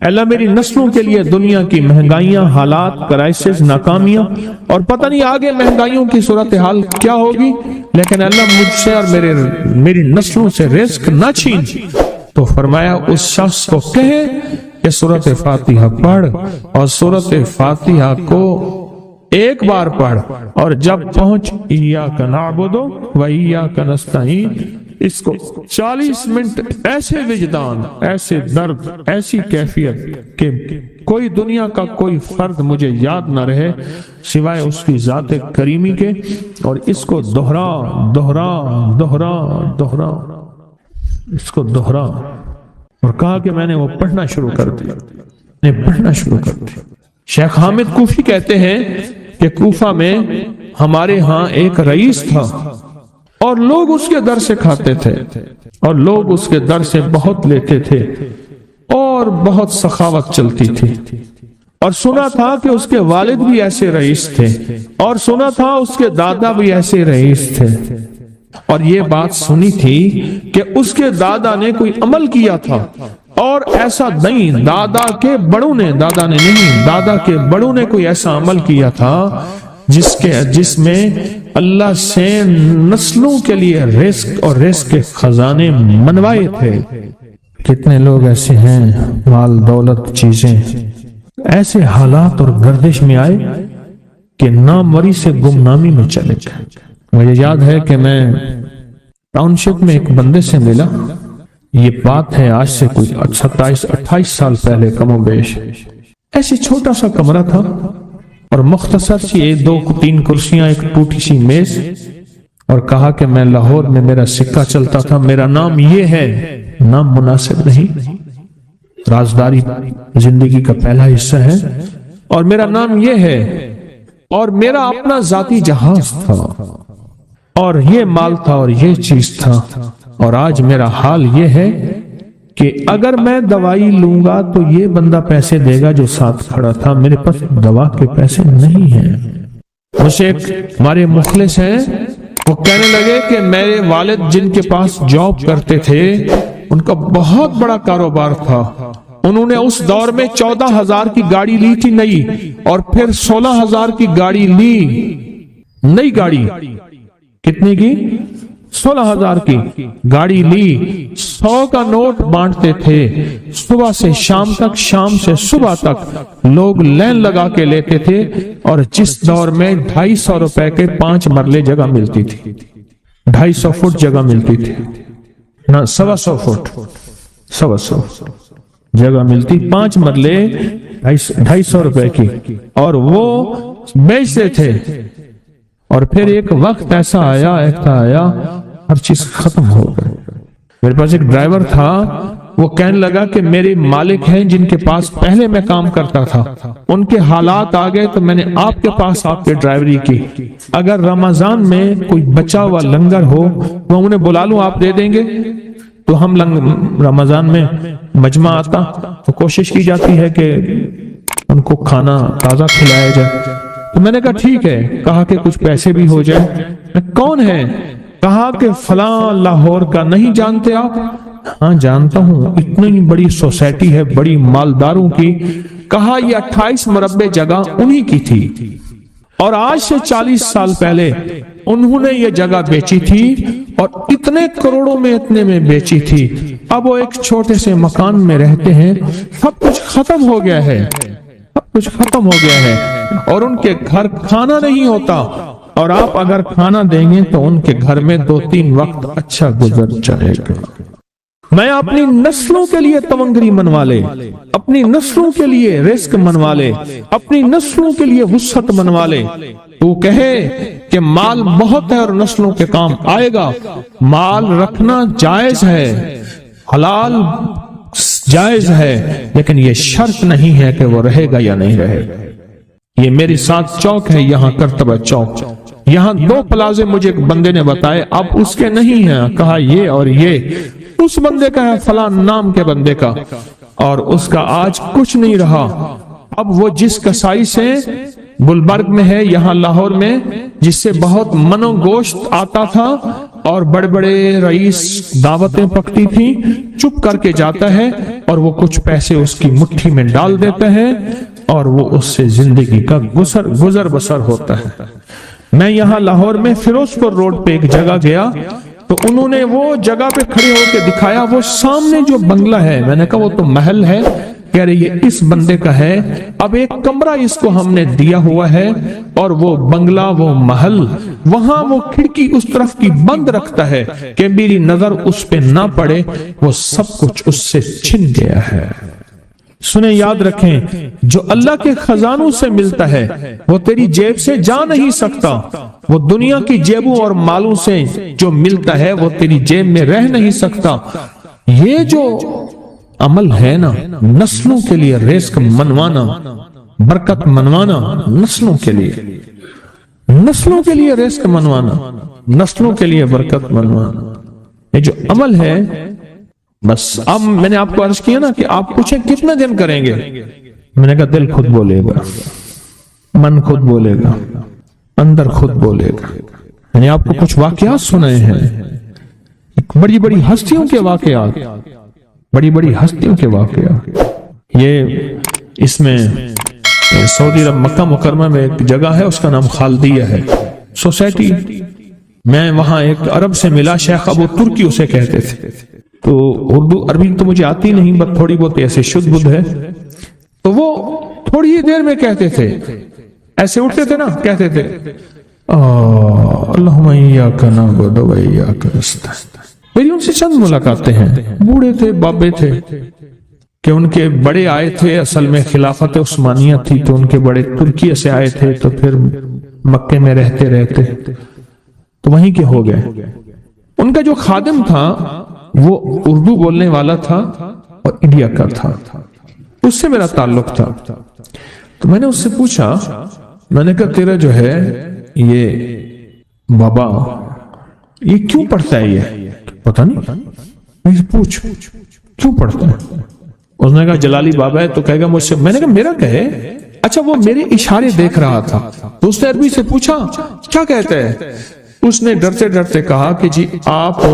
اللہ میری نسلوں کے لیے دنیا کی مہنگائیاں، حالات، کرائسس، ناکامیاں اور پتہ نہیں آگے مہنگائیوں کی صورتحال کیا ہوگی، لیکن اللہ مجھ سے اور میری نسلوں سے رزق نہ چھین۔ تو فرمایا اس شخص کو کہے کہ سورۃ فاتحہ پڑھ، اور سورۃ فاتحہ کو ایک بار پڑھ، اور جب پہنچ ایاک نعبد و ایاک نستعین، اس کو 40 منٹ ایسے وجدان، ایسے درد، ایسی کیفیت کہ کوئی دنیا کا کوئی فرد مجھے یاد نہ رہے سوائے اس کی ذات کریمی کے، اور اس کو دہرا دہرا دہرا دہرا، اس کو دہرا، اور کہا کہ میں نے وہ پڑھنا شروع کر دیا۔ شیخ حامد کوفی کہتے ہیں کہ کوفہ میں ہمارے ہاں ایک رئیس تھا، اور لوگ اس کے در سے کھاتے تھے، اور لوگ اس کے در سے بہت لیتے تھے، اور بہت سخاوت چلتی تھی، اور سنا تھا کہ اس کے والد بھی ایسے رئیس تھے، اور سنا تھا اس کے دادا بھی ایسے رئیس تھے، اور یہ بات سنی تھی کہ اس کے دادا نے کوئی عمل کیا تھا، اور ایسا نہیں، دادا کے بڑوں نے کوئی ایسا عمل کیا تھا جس میں اللہ سے نسلوں کے لیے رزق اور رزق کے خزانے منوائے تھے۔ کتنے لوگ ایسے ہیں، مال دولت چیزیں ایسے حالات اور گردش میں آئے کہ ناموری سے گمنامی میں چلے گئے۔ مجھے یاد ہے کہ میں ٹاؤن شپ میں ایک بندے سے ملا، یہ بات ہے آج سے کوئی 27-28 سال پہلے کم و بیش، ایسے چھوٹا سا کمرہ تھا، اور مختصر سی 2-3 کرسیاں، ایک ٹوٹی سی میز، اور کہا کہ میں لاہور میں میرا سکہ چلتا تھا، میرا نام یہ ہے، نام مناسب نہیں، رازداری زندگی کا پہلا حصہ ہے، اور میرا نام یہ ہے، اور میرا اپنا ذاتی جہاز تھا، اور یہ مال تھا، اور یہ چیز تھا، اور آج میرا حال یہ ہے کہ اگر میں دوائی لوں گا تو یہ بندہ پیسے دے گا جو ساتھ کھڑا تھا، میرے پاس دوا کے پیسے نہیں ہیں۔ مجھے ایک ہمارے مخلص ہیں، وہ کہنے لگے کہ میرے والد جن کے پاس جاب کرتے تھے ان کا بہت بڑا کاروبار تھا، انہوں نے اس دور میں 14,000 کی گاڑی لی تھی نئی، اور پھر 16,000 کی گاڑی لی، نئی گاڑی، کتنے کی؟ 16,000 کی گاڑی لی، 100 کا نوٹ بانٹتے تھے، صبح سے شام تک، شام سے صبح تک لوگ لین لگا کے لیتے تھے، اور جس دور میں 250 روپے کے 5 مرلے جگہ ملتی تھی، 250 فٹ جگہ ملتی تھی، نہ 125 فٹ، 125 جگہ ملتی، 5 مرلے 250 روپے کی، اور وہ بیچتے تھے۔ اور پھر ایک وقت ایسا آیا ہر چیز ختم ہو گئی۔ میرے پاس ایک ڈرائیور تھا، وہ کہنے لگا کہ میرے مالک ہیں جن کے پاس پہلے میں کام کرتا تھا، ان کے حالات آ گئے تو میں نے آپ کے پاس آپ کے ڈرائیوری کی، اگر رمضان میں کوئی بچا ہوا لنگر ہو میں انہیں بلا لوں، آپ دے دیں گے؟ تو ہم رمضان میں مجمع آتا تو کوشش کی جاتی ہے کہ ان کو کھانا تازہ کھلایا جائے، تو میں نے کہا ٹھیک ہے، کہا کہ کچھ پیسے بھی ہو جائے۔ کون ہے؟ کہا کہ فلاں لاہور کا، نہیں جانتے آپ؟ ہاں جانتا ہوں، اتنی بڑی سوسائٹی ہے، بڑی مالداروں کی۔ کہا یہ 28 مربع جگہ انہی کی تھی، اور آج سے 40 سال پہلے انہوں نے یہ جگہ بیچی تھی، اور اتنے کروڑوں میں اتنے میں بیچی تھی۔ اب وہ ایک چھوٹے سے مکان میں رہتے ہیں، سب کچھ ختم ہو گیا ہے، سب کچھ ختم ہو گیا ہے، اور ان کے گھر کھانا نہیں ہوتا، اور آپ اگر کھانا دیں گے تو ان کے گھر میں 2-3 وقت اچھا گزر جائے گا۔ میں اپنی نسلوں کے لیے تونگری منوا لے، اپنی نسلوں کے لیے رزق منوا لے، اپنی نسلوں کے لیے وسعت منوا لے۔ تو کہے کہ مال بہت ہے اور نسلوں کے کام آئے گا، مال رکھنا جائز ہے، حلال جائز ہے، لیکن یہ شرط نہیں ہے کہ وہ رہے گا یا نہیں رہے گا۔ یہ میری ساتھ چوک ہے، یہاں کرتبہ چوک، یہاں 2 پلازے مجھے ایک بندے نے بتائے، اب اس کے نہیں ہیں، کہا یہ اور یہ اس بندے کا ہے، فلاں نام کے بندے کا، اور اس کا آج کچھ نہیں رہا۔ اب وہ جس کسائی سے گلبرگ میں ہے، یہاں لاہور میں، جس سے بہت منو گوشت آتا تھا، اور بڑے بڑے رئیس دعوتیں پکتی تھی، چپ کر کے جاتا ہے اور وہ کچھ پیسے اس کی مٹھی میں ڈال دیتا ہے اور وہ اس سے زندگی کا گزر بسر ہوتا ہے۔ میں یہاں لاہور میں فیروز پور روڈ پہ ایک جگہ گیا تو انہوں نے وہ جگہ پہ کھڑے ہو کے دکھایا، وہ سامنے جو بنگلہ ہے، میں نے کہا وہ تو محل ہے، کہہ رہے یہ اس بندے کا ہے، اب ایک کمرہ اس کو ہم نے دیا ہوا ہے اور وہ بنگلہ، وہ محل، وہاں وہ کھڑکی اس طرف کی بند رکھتا ہے کہ میری نظر اس پہ نہ پڑے، وہ سب کچھ اس سے چھن گیا ہے۔ سنیں، یاد رکھیں، جو اللہ کے خزانوں سے ملتا ہے وہ تیری جیب سے جا نہیں سکتا، وہ دنیا کی جیبوں اور مالوں سے جو ملتا ہے وہ تیری جیب میں رہ نہیں سکتا۔ یہ جو عمل ہے نا، نسلوں کے لیے رزق منوانا، برکت منوانا، نسلوں کے لیے رزق منوانا، نسلوں کے لیے برکت منوانا، یہ جو عمل ہے، بس اب میں نے آپ کو عرض کیا نا کہ آپ پوچھیں کتنا دن کریں گے، میں نے کہا دل خود بولے گا، من خود بولے گا، اندر خود بولے گا۔ میں نے آپ کو کچھ واقعات سنائے ہیں، بڑی بڑی ہستیوں کے واقعات، یہ اس میں سعودی عرب مکہ مکرمہ میں ایک جگہ ہے، اس کا نام خالدیہ ہے سوسائٹی، میں وہاں ایک عرب سے ملا، شیخ ابو ترکی اسے کہتے تھے، تو اردو عربی تو مجھے آتی نہیں، بس تھوڑی بہت ایسے شدھ بدھ ہے، تو وہ تھوڑی ہی دیر میں کہتے تھے، ایسے اٹھتے تھے نا، کہتے تھے اللہم ایاک نعبد و ایاک نستعین۔ میری ان سے چند ملاقاتیں ہیں، بوڑھے تھے، بابے تھے، کہ ان کے بڑے آئے تھے، اصل میں خلافت عثمانیہ تھی تو ان کے بڑے ترکیہ سے آئے تھے، تو پھر مکے میں رہتے تو وہیں کے ہو گئے۔ ان کا جو خادم تھا وہ اردو بولنے والا تھا اور انڈیا کا تھا، اس سے میرا تعلق تھا، تو میں نے اس سے پوچھا، میں نے کہا تیرا جو ہے یہ بابا یہ کیوں پڑھتا ہے، یہ پتہ نہیں، پوچھ کیوں پڑھتا ہے؟ اس نے کہا جلالی بابا ہے تو کہے گا مجھ سے، میں نے کہا میرا کہے، اچھا وہ میرے اشارے دیکھ رہا تھا، تو اس نے عربی سے پوچھا کیا کہتا ہے؟ اس نے ڈرتے ڈرتے کہا کہ جی آپ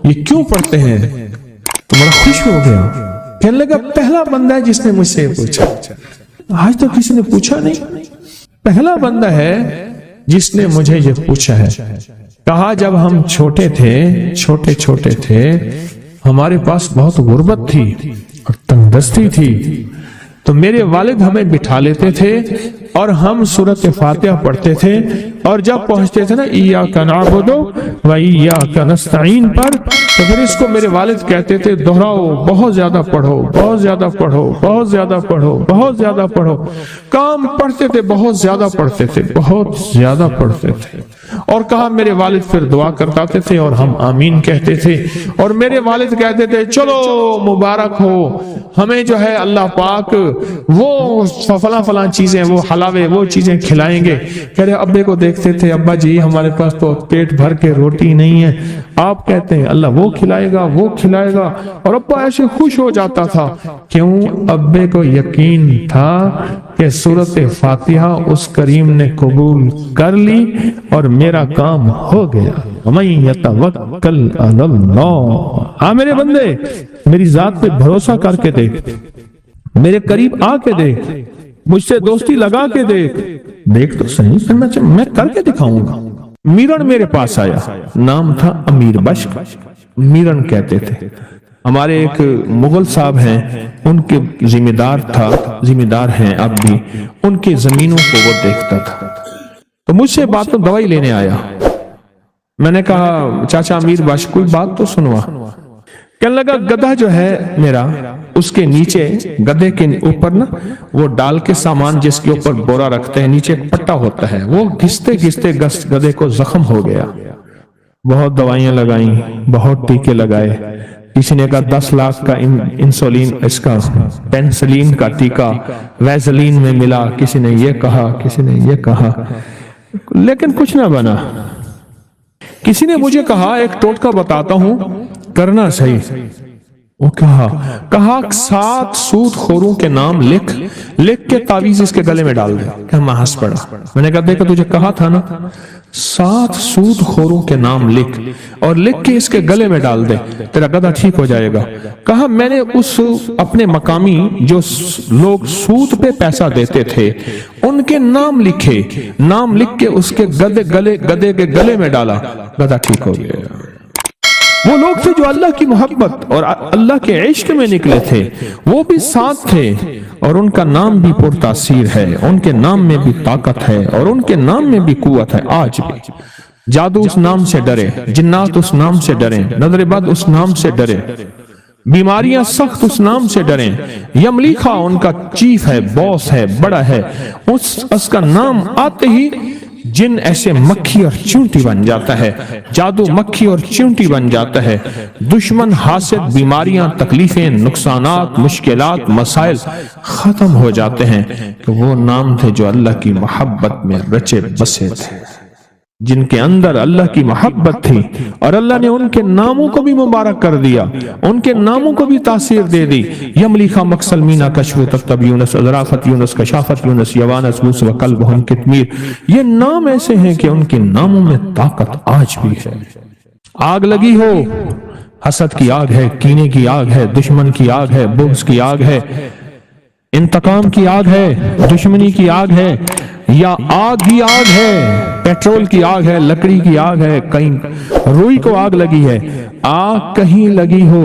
یہ کیوں پڑھتے ہیں؟ تو بڑا خوش ہو گیا، کہنے لگا پہلا بندہ ہے جس نے مجھ سے پوچھا، آج تو کسی نے پوچھا نہیں، پہلا بندہ ہے جس نے مجھے یہ پوچھا ہے۔ کہا جب ہم چھوٹے تھے ہمارے پاس بہت غربت تھی اور تنگ دستی تھی، تو میرے والد ہمیں بٹھا لیتے تھے اور ہم سورۃ فاتحہ پڑھتے تھے، اور جب پہنچتے تھے نا ایاک نعبد و ایاک نستعین پر، تو پھر اس کو میرے والد کہتے تھے دہراؤ، بہت زیادہ پڑھو، بہت زیادہ پڑھو، بہت زیادہ پڑھو، بہت زیادہ پڑھو۔ کام پڑھتے تھے، بہت زیادہ پڑھتے تھے، بہت زیادہ پڑھتے تھے، اور کہا میرے والد پھر دعا کرتے تھے اور ہم آمین کہتے تھے، اور میرے والد کہتے تھے چلو مبارک ہو، ہمیں جو ہے اللہ پاک وہ فلاں چیزیں، وہ حلاوے، وہ چیزیں کھلائیں گے۔ کہہ رہے ابے کو دیکھتے تھے، ابا جی ہمارے پاس تو پیٹ بھر کے روٹی نہیں ہے، آپ کہتے ہیں اللہ وہ کھلائے گا، وہ کھلائے گا، اور ابا ایسے خوش ہو جاتا تھا۔ کیوں؟ ابے کو یقین تھا کہ سورۃ فاتحہ اس کریم نے قبول کر لی اور میرا کام ہو گیا۔ وَمَن يَتَوَكَّلْ عَلَى اللَّهِ، ہاں میرے بندے میری ذات پہ بھروسہ کر کے دیکھ، میرے قریب آ کے دیکھ، مجھ سے دوستی لگا کے دیکھ تو صحیح، میں کر کے دکھاؤں گا۔ میرن میرے پاس آیا، نام تھا امیر بشک، میرن کہتے تھے، ہمارے ایک مغل صاحب ہیں، ان کے ذمہ دار ہیں اب بھی، ان کے زمینوں کو وہ دیکھتا تھا، تو مجھ سے باتوں دوائی لینے آیا۔ میں نے کہا چاچا امیر بشک کوئی بات تو سنوا۔ کہنے لگا گدھا جو ہے میرا، اس کے نیچے گدھے کے اوپر نا وہ ڈال کے سامان جس کے اوپر بورا رکھتے ہیں، نیچے ایک پٹا ہوتا ہے، وہ گھستے گدھے کو زخم ہو گیا، بہت دوائیاں لگائیں، بہت ٹیکے لگائے، کسی نے کہا 10 لاکھ کا انسولین، اس کا پینسلین کا ٹیکہ ویزلین میں ملا، کسی نے یہ کہا، لیکن کچھ نہ بنا۔ کسی نے مجھے کہا ایک ٹوٹکا بتاتا ہوں، کرنا صحیح، وہ کہا 7 سود خوروں کے نام لکھ کے تعویذ اس کے گلے میں ڈال دے. کہ میں ہنس پڑا. میں نے کہا دیکھا تجھے کہا تھا نا 7 سود خوروں کے نام لکھ کے اس کے گلے میں ڈال دے, تیرا گدھا ٹھیک ہو جائے گا. کہا میں نے اس اپنے مقامی جو لوگ سود پہ پیسہ دیتے تھے ان کے نام لکھے, نام لکھ کے اس کے گدھے کے گلے میں ڈالا, گدھا ٹھیک ہو گیا. وہ لوگ تھے جو اللہ کی محبت اور اللہ کے عشق میں نکلے تھے, وہ بھی ساتھ تھے اور ان کا نام بھی پرتاثیر ہے, ان کے نام میں بھی طاقت ہے اور ان کے نام میں بھی قوت ہے. آج بھی جادو اس نام سے ڈرے, جنات اس نام سے ڈریں, نظر بد اس نام سے ڈرے, بیماریاں سخت اس نام سے ڈریں. یملیخا ان کا چیف ہے, باس ہے, بڑا ہے, اس کا نام آتے ہی جن ایسے مکھی اور چونٹی بن جاتا ہے, جادو مکھی اور چونٹی بن جاتا ہے. دشمن, حاسد, بیماریاں, تکلیفیں, نقصانات, مشکلات, مسائل ختم ہو جاتے ہیں کہ وہ نام تھے جو اللہ کی محبت میں رچے بسے تھے, جن کے اندر اللہ کی محبت تھی اور اللہ نے ان کے ناموں کو بھی مبارک کر دیا, ان کے ناموں کو بھی تاثیر دے دی. یملیخا, مکسل, مینا, کشف, تکتب, یونس, ذرافت, یونس, کشافت, یونس, یوانس, موس, وقلبہم, کتمیر. یہ نام ایسے ہیں کہ ان کے ناموں میں طاقت آج بھی ہے. آگ لگی ہو, حسد کی آگ ہے, کینے کی آگ ہے, دشمن کی آگ ہے, بغض کی آگ ہے, انتقام کی آگ ہے, دشمنی کی آگ ہے, یا آگ ہی آگ ہے, پیٹرول کی آگ ہے, لکڑی کی آگ ہے, کہیں روئی کو آگ لگی ہے, آگ کہیں لگی ہو,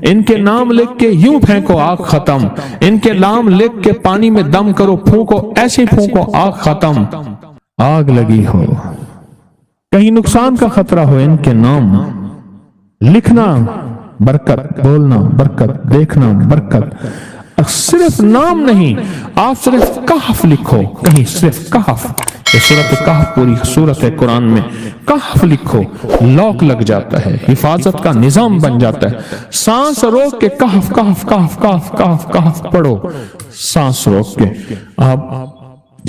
ان کے نام لکھ کے یوں پھینکو آگ ختم, ان کے نام لکھ کے پانی میں دم کرو, پھونکو, ایسے پھونکو آگ ختم. آگ لگی ہو, کہیں نقصان کا خطرہ ہو, ان کے نام لکھنا برکت, بولنا برکت, دیکھنا برکت. صرف نام نہیں, آپ صرف کہف لکھو, کہیں صرف کہف, یہ سورۃ کہف پوری سورت ہے قرآن میں, کہف لکھو, لاک لگ جاتا ہے, حفاظت کا نظام بن جاتا ہے. سانس روک کے کہف کہف کہف کہف کہف کہف پڑھو, سانس روک کے آپ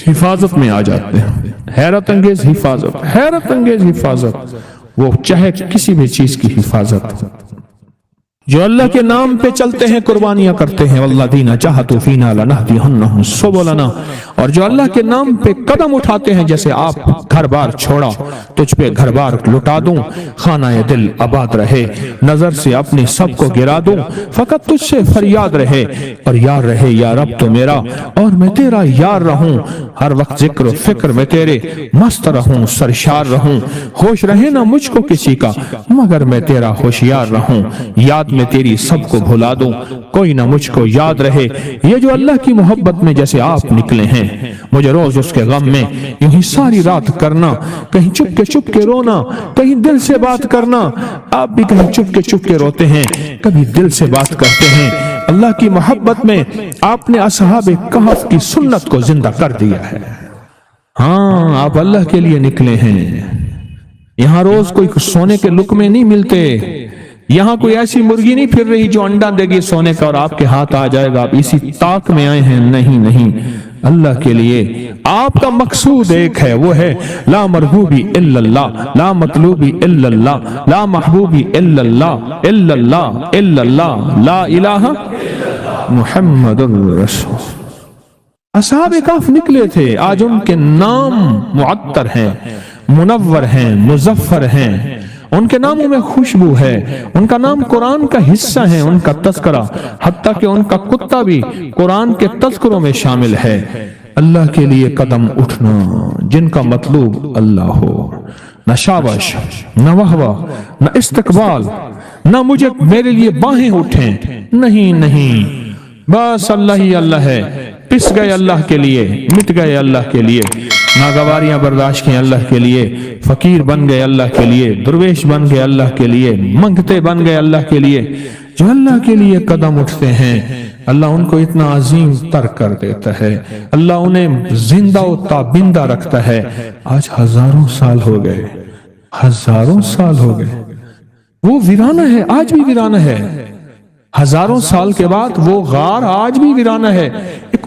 حفاظت میں آ جاتے ہیں. حیرت انگیز حفاظت, حیرت انگیز حفاظت, وہ چاہے کسی بھی چیز کی حفاظت. جو اللہ کے نام پہ چلتے ہیں, قربانیاں کرتے ہیں, والذین جاہدوا فینا لنہدینہم سبلنا, اور جو اللہ کے نام پہ قدم اٹھاتے ہیں, جیسے آپ گھر بار چھوڑا, تجھ پہ گھر بار لٹا دوں, خانہ دل آباد رہے, نظر سے اپنی سب کو گرا دوں, فقط تجھ سے فریاد رہے, اور یار رہے یا رب تو میرا, اور میں تیرا یار رہوں, ہر وقت ذکر و فکر میں تیرے مست رہوں, سرشار رہوں, ہوش رہے نہ مجھ کو کسی کا مگر میں تیرا ہوشیار رہوں, یاد میں تیری سب کو بھلا دوں, کوئی نہ مجھ کو یاد رہے. یہ جو اللہ کی محبت میں جیسے آپ نکلے ہیں, مجھے روز اس کے غم میں یوں ہی ساری رات کرنا, کہیں چپ کے رونا, کہیں دل سے بات کرنا. آپ بھی کہیں چپ کے روتے ہیں, کبھی دل سے بات کرتے ہیں. اللہ کی محبت میں آپ نے اصحاب کہف کی سنت کو زندہ کر دیا ہے. ہاں, آپ اللہ کے لیے نکلے ہیں. یہاں روز کوئی سونے کے لقمے نہیں ملتے, یہاں کوئی ایسی مرغی نہیں پھر رہی جو انڈا دے گی سونے کا اور آپ کے ہاتھ آ جائے گا, آپ اسی طاق میں آئے ہیں. نہیں, اللہ کے لیے آپ کا مقصود ایک ہے, وہ ہے لا مرغوبی الا اللہ, لا مطلوبی الا اللہ, لا محبوبی الا اللہ, الا اللہ, الا اللہ, لا الہ محمد الرسول. اصحاب کہف نکلے تھے, آج ان کے نام معطر ہیں, منور ہیں, مظفر ہیں, ان کے ناموں میں خوشبو ہے, ان کا نام قرآن کا حصہ ہے, ان کا تذکرہ, حتیٰ کہ ان کا کتا بھی قرآن کے تذکروں میں شامل ہے. اللہ کے لیے قدم اٹھنا, جن کا مطلوب اللہ ہو, نہ شابش, نہ وہوہ, نہ استقبال, نہ مجھے میرے لیے باہیں اٹھیں, نہیں, بس اللہ ہی اللہ ہے. پس گئے اللہ کے لیے, مٹ گئے اللہ کے لیے, ناگواریاں برداشت کی اللہ کے لیے, فقیر بن گئے اللہ کے لیے, درویش بن گئے اللہ کے لیے, منگتے بن گئے اللہ کے لیے. جو اللہ کے لیے قدم اٹھتے ہیں, اللہ ان کو اتنا عظیم تر کر دیتا ہے, اللہ انہیں زندہ و تابندہ رکھتا ہے. آج ہزاروں سال ہو گئے, ہزاروں سال ہو گئے, وہ ویرانہ ہے, آج بھی ویرانہ ہے. ہزاروں سال کے بعد وہ غار آج بھی ویرانہ ہے. ایک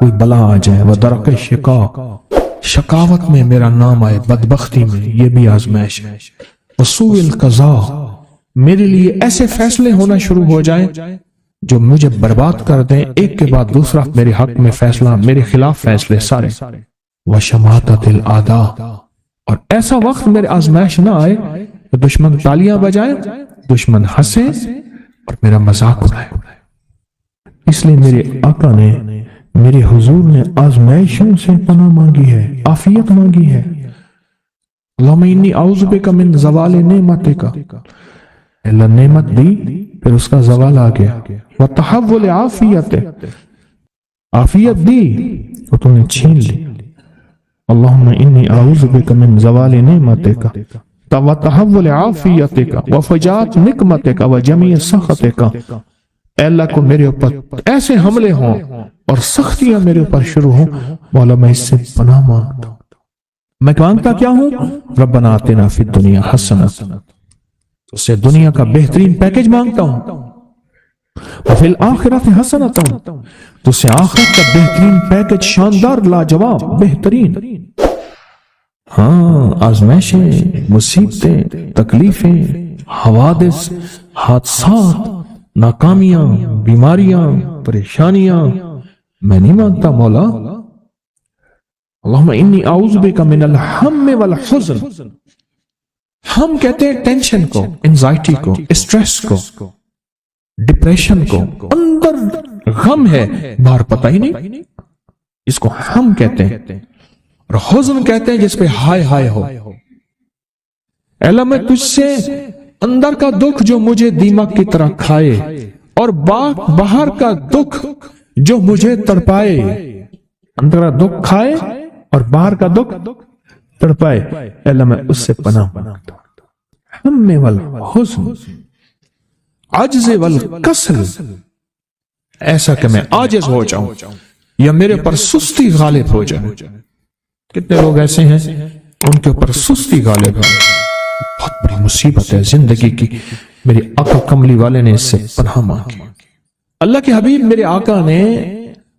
کوئی بلا آ جائے، وہ درک شقا، شقاوت میں میرا نام آئے، بدبختی میں، یہ بھی آزمائش ہے۔ وسوء القضاء، میرے لیے ایسے فیصلے ہونا شروع ہو جائیں جو مجھے برباد کر دیں، ایک کے بعد دوسرا میرے حق میں فیصلہ، میرے خلاف فیصلے سارے۔ وشماتت الاعداء، اور ایسا وقت میرے آزمائش نہ آئے کہ دشمن تالیاں بجائے، دشمن ہنسے اور میرا مذاق اڑائے۔ اس لیے میرے آقا نے، میرے حضور نے آزمائشوں سے پناہ مانگی ہے، عافیت مانگی ہے۔ اللہم انی اعوذ بک من زوال نعمتک، اللہ نعمت دی پھر اس کا زوال آ گیا، وتحول عافیت، عافیت دی تو تم نے چھین لی۔ اللہم انی اعوذ بک من زوال نعمتک وتحول عافیتک وفجاءت نقمتک وجمیع سخطک، اے اللہ کو میرے اوپر ایسے حملے ہوں اور سختیاں میرے اوپر شروع ہوں، مولا میں اس سے پناہ مانگتا ہوں۔ میں مانگتا کیا ہوں؟ ربنا آتنا فی الدنیا حسنہ، اس سے دنیا کا بہترین پیکج مانگتا ہوں، وفی الآخرۃ حسنہ، تو اس سے آخرت کا بہترین پیکج، شاندار، لاجواب، بہترین۔ ہاں، آزمائشیں، مصیبتیں، تکلیفیں، حوادث، حادثات، ناکامیاں، بیماریاں، پریشانیاں میں نہیں مانگتا مولا۔ اللہم انی اعوذ بک من الہم والحزن، ہم کہتے ہیں ٹینشن کو، انزائٹی کو، اسٹریس کو، ڈپریشن کو، اندر غم ہے باہر پتہ ہی نہیں، اس کو ہم کہتے ہیں، اور حزن کہتے ہیں جس پہ ہائے ہائے ہو۔ اے اللہ میں تجھ سے اندر کا دکھ جو مجھے دیمک کی طرح کھائے، اور باہر کا دکھ جو مجھے تڑپائے، اندر کا دکھ کھائے اور باہر کا دکھ تڑپائے، اے اللہ میں اس سے پناہ مانگتا ہوں۔ ہم والحزن، عجز والکسل، ایسا کہ میں عاجز ہو جاؤں یا میرے پر سستی غالب ہو جائے۔ کتنے لوگ ایسے ہیں ان کے اوپر سستی غالب ہے، بہت بڑی مصیبت ہے زندگی کی۔ میرے آقا کملی والے نے اس سے پناہ مانگی، اللہ کے حبیب میرے آقا نے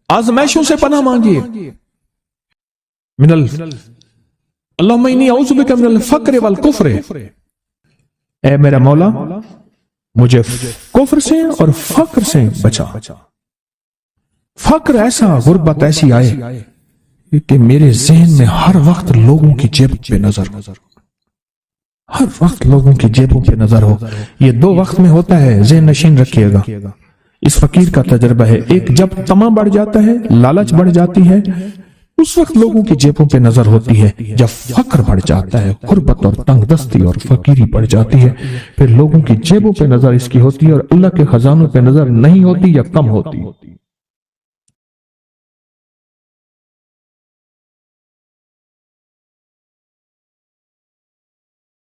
آزمائشوں سے پناہ مانگی۔ اللہم انی اعوذ بک من الفقر والکفر، اے میرا مولا مجھے کفر سے اور فقر سے بچا۔ فقر ایسا، غربت ایسی آئے کہ میرے ذہن میں ہر وقت لوگوں کی جیب پہ نظر، ہر وقت لوگوں کی جیبوں پہ نظر ہو۔ یہ دو وقت میں ہوتا ہے، ذہن نشین رکھیے گا۔ اس فقیر کا تجربہ ہے، ایک جب طمع بڑھ جاتا ہے، لالچ بڑھ جاتی ہے، اس وقت لوگوں کی جیبوں پہ نظر ہوتی ہے۔ جب فقر بڑھ جاتا ہے، غربت اور تنگ دستی اور فقیری بڑھ جاتی ہے، پھر لوگوں کی جیبوں پہ نظر اس کی ہوتی ہے اور اللہ کے خزانوں پہ نظر نہیں ہوتی یا کم ہوتی۔